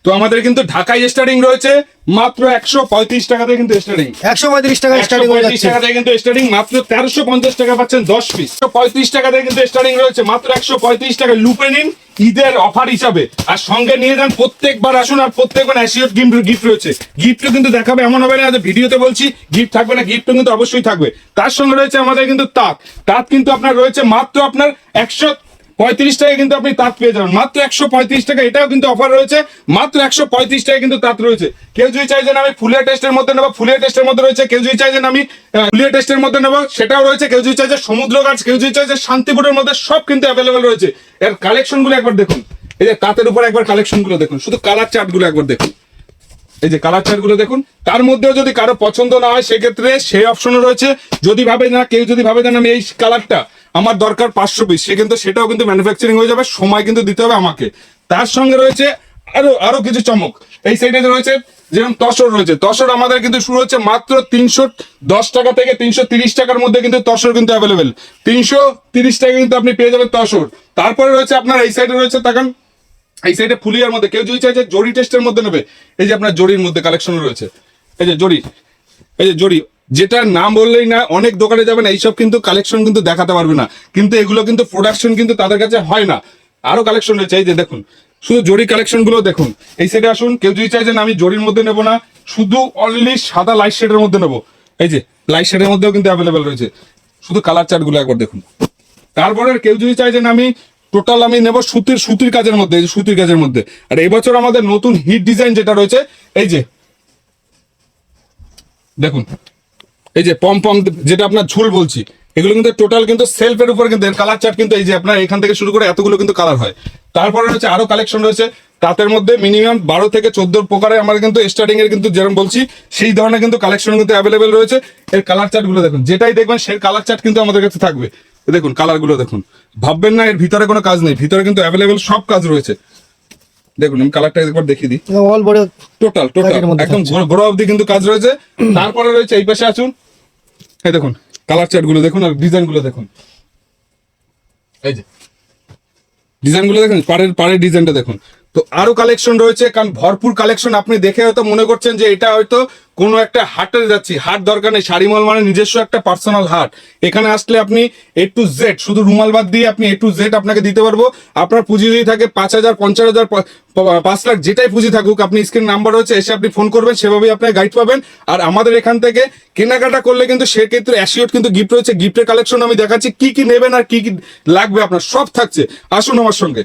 তো আমাদের কিন্তু ঢাকায় স্টার্টিং রয়েছে মাত্র 135 টাকা থেকে কিন্তু স্টার্টিং, 135 টাকা স্টার্টিং হয়ে 135 যাচ্ছে। টাকা থেকে কিন্তু স্টার্টিং, মাত্র 1350 টাকা পাচ্ছেন 10 পিস। 35 টাকা থেকে কিন্তু স্টার্টিং রয়েছে, মাত্র 135 টাকা। লুপে নিন ঈদের অফার হিসাবে, আর সঙ্গে নিয়ে যান, প্রত্যেকবার আসুন আর প্রত্যেকবার অ্যাসিওর গিফট রয়েছে। গিফটও কিন্তু দেখাবে, এমন হবে না যে ভিডিওতে বলছি গিফট থাকবে না, গিফটও কিন্তু অবশ্যই থাকবে। তার সঙ্গে রয়েছে আমাদের কিন্তু তাঁত কিন্তু আপনার রয়েছে মাত্র আপনার 135 টাকা কিন্তু আপনি তাঁত পেয়ে যাবেন, মাত্র 135 টাকা। এটাও কিন্তু অফার রয়েছে, মাত্র 135 টাকা কিন্তু তাঁত রয়েছে। কেউ যদি চাইছেন আমি ফুলিয়া টেস্টের মধ্যে নেবো, ফুলিয়া টেস্টের মধ্যে রয়েছে। কেউ যদি চাইছেন আমি ফুলিয়া টেস্টের মধ্যে নেবো, সেটাও রয়েছে। কেউ যদি চাইছে সমুদ্র গাছ, কেউ যদি চাইছে শান্তিপুরের মধ্যে, সব কিন্তু অ্যাভেলেবেল রয়েছে। এর কালেকশন গুলো একবার দেখুন, এই যে তাঁতের উপর একবার কালেকশন গুলো দেখুন, শুধু কালার চার্ট গুলো একবার দেখুন, এই যে কালার চার্ট গুলো দেখুন। তার মধ্যেও যদি কারো পছন্দ না হয় সেক্ষেত্রে সেই অপশনও রয়েছে। যদি ভাবে না, কেউ যদি ভাবে না আমি এই কালারটা আমার দরকার 500 পিস, সে কিন্তু সেটাও কিন্তু ম্যানুফ্যাকচারিং হয়ে যাবে, সময় কিন্তু দিতে হবে আমাকে। তার সঙ্গে রয়েছে আরো কিছু চমক। এই সাইডে রয়েছে যেরকম তসর রয়েছে, তসর আমাদের কিন্তু শুরু হচ্ছে মাত্র 310 টাকা থেকে 330 টাকার মধ্যে কিন্তু তসর কিন্তু অ্যাভেলেবেল। 330 টাকা কিন্তু আপনি পেয়ে যাবেন তসর। তারপরে রয়েছে আপনার এই সাইডে রয়েছে, তাকান এই সাইডে ফুলিয়ার মধ্যে। কেউ যদি চাইছে জরি টেস্টের মধ্যে নেবে, এই যে আপনার জরির মধ্যে কালেকশন রয়েছে, এই যে জরি, এই যে জরি, যেটার নাম বললেই না অনেক দোকানে যাবেন এইসব কিন্তু কালেকশন কিন্তু দেখাতে পারবে না, কিন্তু এগুলো কিন্তু প্রোডাকশন কিন্তু তাদের কাছে হয় না। আরো কালেকশন রয়েছে, এই যে দেখুন, শুধু জরি কালেকশন গুলো দেখুন। এই সাইডে আসুন, কেউ যদি চাইছেন আমি জরির মধ্যে নেবো না, শুধু অনলি সাদা লাইট শেডের মধ্যে নেবো, এই যে লাইট শেডের মধ্যেও কিন্তু অ্যাভেলেবেল রয়েছে। শুধু কালার চার্ট গুলো একবার দেখুন। তারপরে কেউ যদি চাইছেন আমি টোটাল আমি নেবো সুতির কাজের মধ্যে, এই যে সুতির কাজের মধ্যে। আর এবছর আমাদের নতুন হিট ডিজাইন যেটা রয়েছে, এই যে দেখুন, এই যে পম যেটা আপনার ঝুল বলছি, এগুলো কিন্তু টোটাল কিন্তু সেলফের উপর কিন্তু কালার চার্ট কিন্তু এই যে আপনার এখান থেকে শুরু করে এতগুলো কিন্তু কালার হয়। তারপরে রয়েছে আরো কালেকশন রয়েছে তাঁতের মধ্যে, মিনিমাম 12 থেকে 14 প্রকারের আমার কিন্তু স্টার্টিং এর কিন্তু যেরকম বলছি সেই ধরনের কিন্তু কালেকশন কিন্তু অ্যাভেলেবেল রয়েছে। এর কালার চার্ট গুলো দেখুন, যেটাই দেখবেন সেই কালার চার্ট কিন্তু আমাদের কাছে থাকবে। দেখুন কালার গুলো দেখুন, ভাববেন না এর ভিতরে কোনো কাজ নেই, ভিতরে কিন্তু অ্যাভেলেবেল সব কাজ রয়েছে। দেখুন আমি কালারটা একবার দেখিয়ে দিই, অল বডি টোটাল একদম গোড়া অবধি কিন্তু কাজ রয়েছে। তারপরে রয়েছে এই পাশে আসুন, এই দেখুন কালার চার্ট গুলো দেখুন আর ডিজাইন গুলো দেখুন, এই যে ডিজাইন গুলো দেখুন, পাড়ের ডিজাইনটা দেখুন। তো আরো কালেকশন রয়েছে, কারণ ভরপুর কালেকশন। আপনি দেখে হয়তো মনে করছেন যে এটা হয়তো কোনো একটা হাটে যাচ্ছি, হাট দরকার নেই। শাড়িমল মানে নিজস্ব একটা পার্সোনাল হাট। এখানে আসলে আপনি A to Z, শুধু রুমাল বাদ দিয়ে আপনি A to Z আপনাকে দিতে পারবো। আপনার পুঁজি যদি থাকে 5,000, 50,000, 5 লাখ, যেটাই পুঁজি থাকুক, আপনি স্ক্রিন নাম্বার রয়েছে, এসে আপনি ফোন করবেন, সেভাবেই আপনি গাইড পাবেন। আর আমাদের এখান থেকে কেনাকাটা করলে কিন্তু সেক্ষেত্রে অ্যাসিওর কিন্তু গিফট রয়েছে। গিফটের কালেকশন আমি দেখাচ্ছি, কি কি নেবেন আর কি কি লাগবে আপনার সব থাকছে। আসুন আমার সঙ্গে।